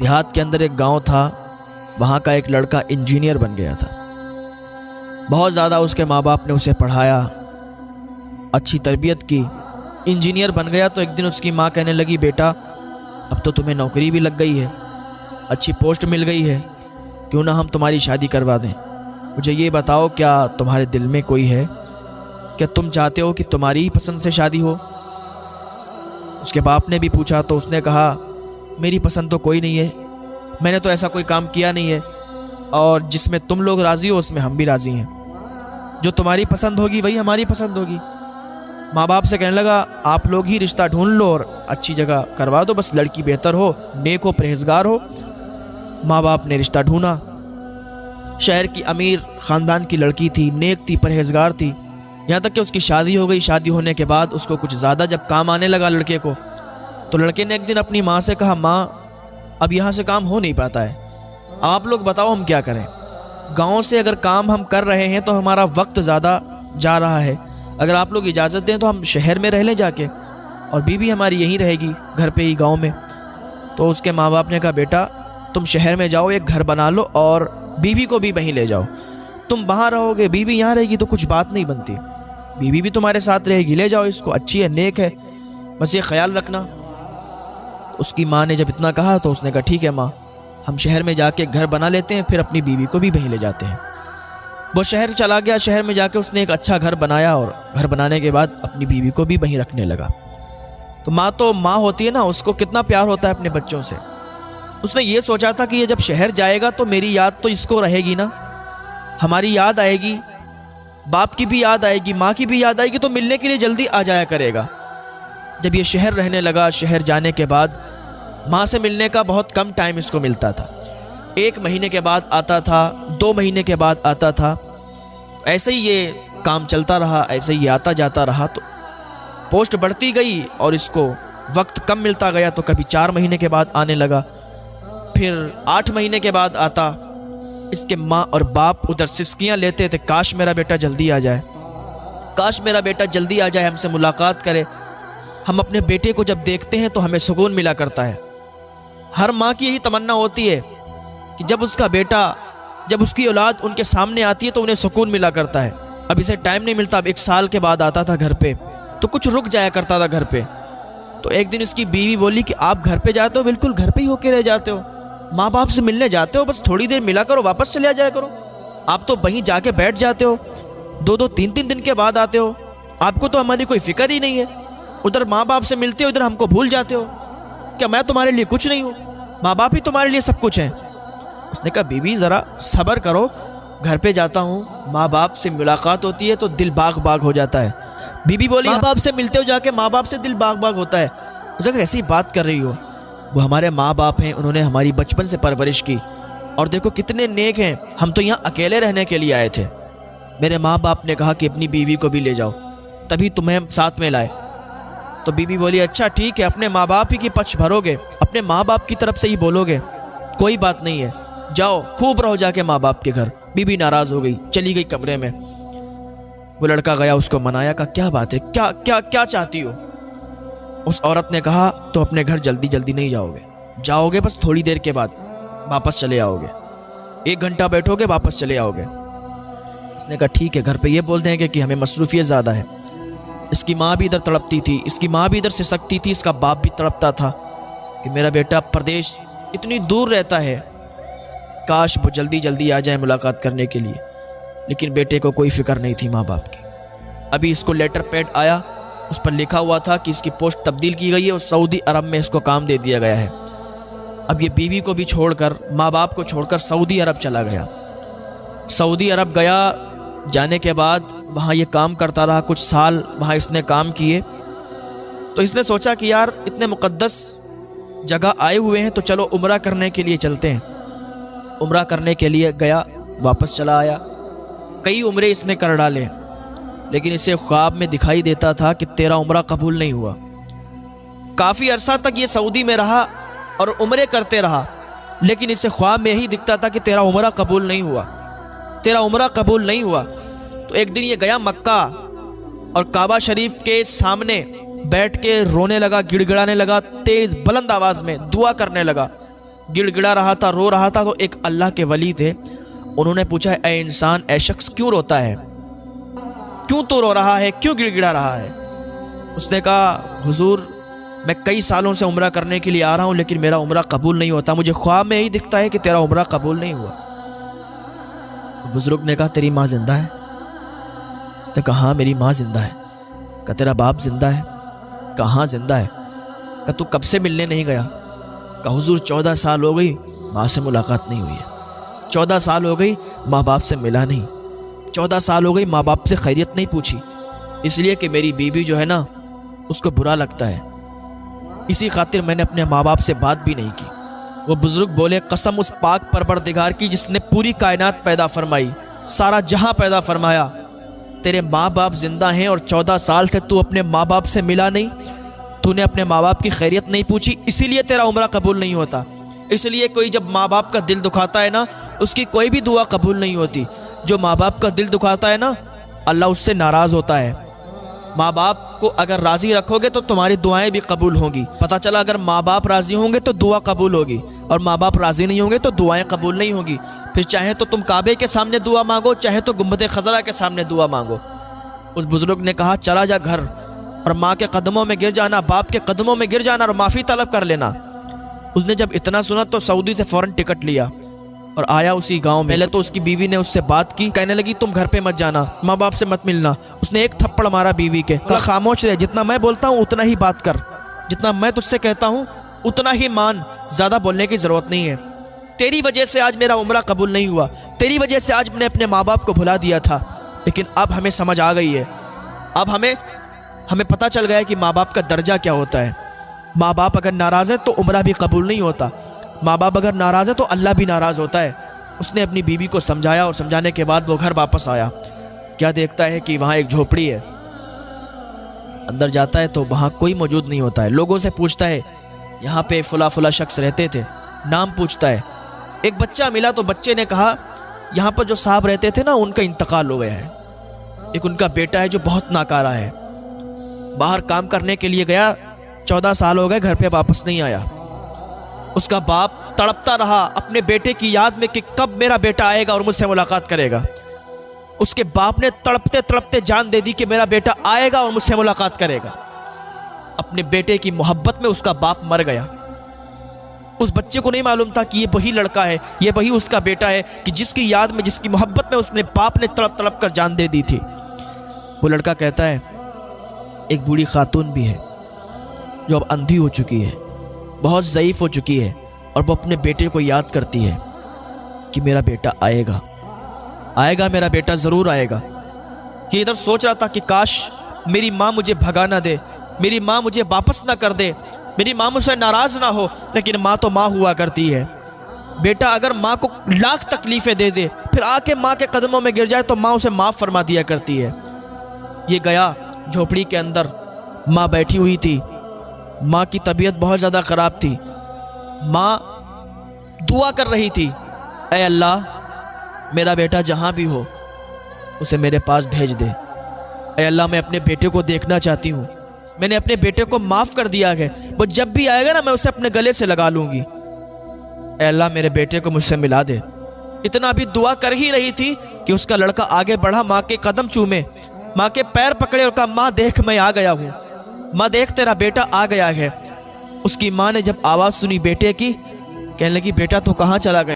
دیہات کے اندر ایک گاؤں تھا، وہاں کا ایک لڑکا انجینئر بن گیا تھا۔ بہت زیادہ اس کے ماں باپ نے اسے پڑھایا، اچھی تربیت کی، انجینئر بن گیا۔ تو ایک دن اس کی ماں کہنے لگی، بیٹا اب تو تمہیں نوکری بھی لگ گئی ہے، اچھی پوسٹ مل گئی ہے، کیوں نہ ہم تمہاری شادی کروا دیں؟ مجھے یہ بتاؤ، کیا تمہارے دل میں کوئی ہے؟ کیا تم چاہتے ہو کہ تمہاری ہی پسند سے شادی ہو؟ اس کے باپ نے بھی پوچھا تو اس نے کہا، میری پسند تو کوئی نہیں ہے، میں نے تو ایسا کوئی کام کیا نہیں ہے، اور جس میں تم لوگ راضی ہو اس میں ہم بھی راضی ہیں، جو تمہاری پسند ہوگی وہی ہماری پسند ہوگی۔ ماں باپ سے کہنے لگا، آپ لوگ ہی رشتہ ڈھونڈ لو اور اچھی جگہ کروا دو، بس لڑکی بہتر ہو، نیک ہو، پرہیزگار ہو۔ ماں باپ نے رشتہ ڈھونڈا، شہر کی امیر خاندان کی لڑکی تھی، نیک تھی، پرہیزگار تھی، یہاں تک کہ اس کی شادی ہو گئی۔ شادی ہونے کے بعد اس کو کچھ زیادہ جب کام آنے لگا لڑکے کو، تو لڑکے نے ایک دن اپنی ماں سے کہا، ماں اب یہاں سے کام ہو نہیں پاتا ہے، آپ لوگ بتاؤ ہم کیا کریں؟ گاؤں سے اگر کام ہم کر رہے ہیں تو ہمارا وقت زیادہ جا رہا ہے، اگر آپ لوگ اجازت دیں تو ہم شہر میں رہ لیں جا کے، اور بیوی ہماری یہیں رہے گی گھر پہ ہی گاؤں میں۔ تو اس کے ماں باپ نے کہا، بیٹا تم شہر میں جاؤ، ایک گھر بنا لو اور بیوی کو بھی وہیں لے جاؤ، تم وہاں رہو گے، بیوی یہاں رہے گی تو کچھ بات نہیں بنتی، بیوی بھی تمہارے ساتھ رہے گی، لے جاؤ اس کو، اچھی ہے، نیک ہے، بس یہ خیال رکھنا۔ اس کی ماں نے جب اتنا کہا تو اس نے کہا، ٹھیک ہے ماں، ہم شہر میں جا کے گھر بنا لیتے ہیں، پھر اپنی بیوی کو بھی وہیں لے جاتے ہیں۔ وہ شہر چلا گیا، شہر میں جا کے اس نے ایک اچھا گھر بنایا، اور گھر بنانے کے بعد اپنی بیوی کو بھی وہیں رکھنے لگا۔ تو ماں ہوتی ہے نا، اس کو کتنا پیار ہوتا ہے اپنے بچوں سے۔ اس نے یہ سوچا تھا کہ یہ جب شہر جائے گا تو میری یاد تو اس کو رہے گی نا، ہماری یاد آئے گی، باپ کی بھی یاد آئے گی، ماں کی بھی یاد آئے گی، تو ملنے کے لیے جلدی آ جایا کرے گا۔ جب یہ شہر رہنے لگا، شہر جانے کے بعد ماں سے ملنے کا بہت کم ٹائم اس کو ملتا تھا، 1 مہینے کے بعد آتا تھا، 2 مہینے کے بعد آتا تھا۔ ایسے ہی یہ کام چلتا رہا، ایسے ہی آتا جاتا رہا، تو پوسٹ بڑھتی گئی اور اس کو وقت کم ملتا گیا، تو کبھی 4 مہینے کے بعد آنے لگا، پھر 8 مہینے کے بعد آتا۔ اس کے ماں اور باپ ادھر سسکیاں لیتے تھے، کاش میرا بیٹا جلدی آ جائے، کاش میرا بیٹا جلدی آ جائے، ہم سے ملاقات کرے، ہم اپنے بیٹے کو جب دیکھتے ہیں تو ہمیں سکون ملا کرتا ہے۔ ہر ماں کی یہی تمنا ہوتی ہے کہ جب اس کا بیٹا، جب اس کی اولاد ان کے سامنے آتی ہے تو انہیں سکون ملا کرتا ہے۔ اب اسے ٹائم نہیں ملتا، اب 1 سال کے بعد آتا تھا گھر پہ، تو کچھ رک جایا کرتا تھا گھر پہ۔ تو ایک دن اس کی بیوی بولی کہ آپ گھر پہ جاتے ہو، بالکل گھر پہ ہی ہو کے رہ جاتے ہو، ماں باپ سے ملنے جاتے ہو، بس تھوڑی دیر ملا کرو، واپس چلے جایا کرو، آپ تو وہیں جا کے بیٹھ جاتے ہو، 2 3 دن کے بعد آتے ہو، آپ کو تو ہماری کوئی فکر ہی نہیں ہے، ادھر ماں باپ سے ملتے ہو، ادھر ہم کو بھول جاتے ہو، کیا میں تمہارے لیے کچھ نہیں ہوں؟ ماں باپ ہی تمہارے لیے سب کچھ ہیں۔ اس نے کہا، بیوی ذرا صبر کرو، گھر پہ جاتا ہوں، ماں باپ سے ملاقات ہوتی ہے تو دل باغ باغ ہو جاتا ہے۔ بیوی بولی، ماں باپ سے ملتے ہو جا کے، ماں باپ سے دل باغ باغ ہوتا ہے۔ اس نے کہا، ایسی بات کر رہی ہو، وہ ہمارے ماں باپ ہیں، انہوں نے ہماری بچپن سے پرورش کی، اور دیکھو کتنے نیک ہیں، ہم تو یہاں اکیلے رہنے کے لیے آئے تھے، میرے ماں باپ نے کہا کہ اپنی بیوی کو بھی لے جاؤ، تبھی تمہیں ساتھ میں لائے۔ تو بیوی بولی، اچھا ٹھیک ہے، اپنے ماں باپ ہی کی پچھ بھرو گے، اپنے ماں باپ کی طرف سے ہی بولو گے، کوئی بات نہیں ہے، جاؤ خوب رہو جا کے ماں باپ کے گھر۔ بیوی ناراض ہو گئی، چلی گئی کمرے میں۔ وہ لڑکا گیا، اس کو منایا، کہا، کیا بات ہے، کیا چاہتی ہو؟ اس عورت نے کہا، تو اپنے گھر جلدی جلدی نہیں جاؤ گے، بس تھوڑی دیر کے بعد واپس چلے آؤ گے، 1 گھنٹہ بیٹھو گے، واپس چلے آؤ گے۔ اس نے کہا، ٹھیک ہے، گھر پہ یہ بول دیں کہ ہمیں مصروفیت زیادہ ہے۔ اس کی ماں بھی ادھر تڑپتی تھی، اس کی ماں بھی ادھر سسکتی تھی، اس کا باپ بھی تڑپتا تھا کہ میرا بیٹا پردیش اتنی دور رہتا ہے، کاش وہ جلدی جلدی آ جائے ملاقات کرنے کے لیے، لیکن بیٹے کو کوئی فکر نہیں تھی ماں باپ کی۔ ابھی اس کو لیٹر پیڈ آیا، اس پر لکھا ہوا تھا کہ اس کی پوسٹ تبدیل کی گئی ہے اور سعودی عرب میں اس کو کام دے دیا گیا ہے۔ اب یہ بیوی کو بھی چھوڑ کر، ماں باپ کو چھوڑ کر سعودی عرب چلا گیا۔ سعودی عرب گیا، جانے کے بعد وہاں یہ کام کرتا رہا، کچھ سال وہاں اس نے کام کیے۔ تو اس نے سوچا کہ یار اتنے مقدس جگہ آئے ہوئے ہیں تو چلو عمرہ کرنے کے لیے چلتے ہیں۔ عمرہ کرنے کے لیے گیا، واپس چلا آیا۔ کئی عمرے اس نے کر ڈالے، لیکن اسے خواب میں دکھائی دیتا تھا کہ تیرا عمرہ قبول نہیں ہوا۔ کافی عرصہ تک یہ سعودی میں رہا اور عمرے کرتے رہا، لیکن اسے خواب میں یہی دکھتا تھا کہ تیرا عمرہ قبول نہیں ہوا، تیرا عمرہ قبول نہیں ہوا۔ تو ایک دن یہ گیا مکہ اور کعبہ شریف کے سامنے بیٹھ کے رونے لگا، گڑ گڑانے لگا، تیز بلند آواز میں دعا کرنے لگا گڑ گڑا رہا تھا، رو رہا تھا، تو ایک اللہ کے ولی تھے، انہوں نے پوچھا اے انسان، اے شخص کیوں روتا ہے، کیوں تو رو رہا ہے، کیوں گڑ گڑا رہا ہے؟ اس نے کہا حضور میں کئی سالوں سے عمرہ کرنے کے لیے آ رہا ہوں لیکن میرا عمرہ قبول نہیں ہوتا، مجھے خواب میں یہی دکھتا ہے کہ تیرا عمرہ قبول نہیں ہوا۔ بزرگ نے کہا تیری ماں زندہ ہے؟ تو کہا ہاں میری ماں زندہ ہے۔ کہا تیرا باپ زندہ ہے؟ کہا ہاں زندہ ہے۔ کہا تو کب سے ملنے نہیں گیا؟ کہا حضور 14 سال ہو گئی ماں سے ملاقات نہیں ہوئی ہے، 14 سال ہو گئی ماں باپ سے ملا نہیں، 14 سال ہو گئی ماں باپ سے خیریت نہیں پوچھی، اس لیے کہ میری بیوی جو ہے نا اس کو برا لگتا ہے، اسی خاطر میں نے اپنے ماں باپ سے بات بھی نہیں کی۔ وہ بزرگ بولے قسم اس پاک پروردگار کی جس نے پوری کائنات پیدا فرمائی، سارا جہاں پیدا فرمایا، تیرے ماں باپ زندہ ہیں اور 14 سال سے تو اپنے ماں باپ سے ملا نہیں، تو نے اپنے ماں باپ کی خیریت نہیں پوچھی، اسی لیے تیرا عمرہ قبول نہیں ہوتا۔ اس لیے کوئی جب ماں باپ کا دل دکھاتا ہے نا اس کی کوئی بھی دعا قبول نہیں ہوتی۔ جو ماں باپ کا دل دکھاتا ہے نا اللہ اس سے ناراض ہوتا ہے۔ ماں باپ کو اگر راضی رکھو گے تو تمہاری دعائیں بھی قبول ہوں گی۔ پتہ چلا اگر ماں باپ راضی ہوں گے تو دعا قبول ہوگی، اور ماں باپ راضی نہیں ہوں گے تو دعائیں قبول نہیں ہوں گی۔ پھر چاہے تو تم کعبے کے سامنے دعا مانگو، چاہے تو گنبد خضرا کے سامنے دعا مانگو۔ اس بزرگ نے کہا چلا جا گھر اور ماں کے قدموں میں گر جانا، باپ کے قدموں میں گر جانا اور معافی طلب کر لینا۔ اس نے جب اتنا سنا تو سعودی سے فوراً ٹکٹ لیا اور آیا اسی گاؤں میں۔ پہلے تو اس کی بیوی نے اس سے بات کی، کہنے لگی تم گھر پہ مت جانا، ماں باپ سے مت ملنا۔ اس نے ایک تھپڑ مارا بیوی کے، کہا خاموش رہ، جتنا میں بولتا ہوں اتنا ہی بات کر، جتنا میں تجھ سے کہتا ہوں اتنا ہی مان، زیادہ بولنے کی ضرورت نہیں ہے۔ تیری وجہ سے آج میرا عمرہ قبول نہیں ہوا، تیری وجہ سے آج میں نے اپنے ماں باپ کو بھلا دیا تھا، لیکن اب ہمیں سمجھ آ گئی ہے، اب ہمیں پتہ چل گیا ہے کہ ماں باپ کا درجہ کیا ہوتا ہے۔ ماں باپ اگر ناراض ہے تو عمرہ بھی قبول نہیں ہوتا، ماں باپ اگر ناراض ہے تو اللہ بھی ناراض ہوتا ہے۔ اس نے اپنی بیوی کو سمجھایا اور سمجھانے کے بعد وہ گھر واپس آیا۔ کیا دیکھتا ہے کہ وہاں ایک جھوپڑی ہے، اندر جاتا ہے تو وہاں کوئی موجود نہیں ہوتا ہے۔ لوگوں سے پوچھتا ہے یہاں پہ فلاں فلاں شخص رہتے تھے، نام پوچھتا ہے۔ ایک بچہ ملا تو بچے نے کہا یہاں پر جو صاحب رہتے تھے نا ان کا انتقال ہو گیا ہے، ایک ان کا بیٹا ہے جو بہت ناکارہ ہے، باہر کام کرنے کے لیے گیا، 14 سال ہو گئے گھر پہ واپس نہیں آیا۔ اس کا باپ تڑپتا رہا اپنے بیٹے کی یاد میں کہ کب میرا بیٹا آئے گا اور مجھ سے ملاقات کرے گا۔ اس کے باپ نے تڑپتے تڑپتے جان دے دی کہ میرا بیٹا آئے گا اور مجھ سے ملاقات کرے گا۔ اپنے بیٹے کی محبت میں اس کا باپ مر گیا۔ اس بچے کو نہیں معلوم تھا کہ یہ وہی لڑکا ہے، یہ وہی اس کا بیٹا ہے کہ جس کی یاد میں، جس کی محبت میں اس نے باپ نے تڑپ تڑپ کر جان دے دی تھی۔ وہ لڑکا کہتا ہے ایک بوڑھی خاتون بھی ہے جو اب اندھی ہو چکی ہے، بہت ضعیف ہو چکی ہے، اور وہ اپنے بیٹے کو یاد کرتی ہے کہ میرا بیٹا آئے گا، آئے گا، میرا بیٹا ضرور آئے گا۔ یہ ادھر سوچ رہا تھا کہ کاش میری ماں مجھے بھگا نہ دے، میری ماں مجھے واپس نہ کر دے، میری ماں مجھ سے ناراض نہ ہو، لیکن ماں تو ماں ہوا کرتی ہے۔ بیٹا اگر ماں کو لاکھ تکلیفیں دے دے پھر آ کے ماں کے قدموں میں گر جائے تو ماں اسے معاف فرما دیا کرتی ہے۔ یہ گیا جھوپڑی کے اندر، ماں بیٹھی ہوئی تھی، ماں کی طبیعت بہت زیادہ خراب تھی، ماں دعا کر رہی تھی اے اللہ میرا بیٹا جہاں بھی ہو اسے میرے پاس بھیج دے، اے اللہ میں اپنے بیٹے کو دیکھنا چاہتی ہوں، میں نے اپنے بیٹے کو معاف کر دیا ہے، وہ جب بھی آئے گا نا میں اسے اپنے گلے سے لگا لوں گی، اے اللہ میرے بیٹے کو مجھ سے ملا دے۔ اتنا بھی دعا کر ہی رہی تھی کہ اس کا لڑکا آگے بڑھا، ماں کے قدم چومے، ماں کے پیر پکڑے اور کہا ماں دیکھ میں آ گیا ہوں، ماں دیکھ تیرا بیٹا آ گیا ہے۔ اس کی ماں نے جب آواز سنی بیٹے کی، کہنے لگی بیٹا تو کہاں چلا گیا؟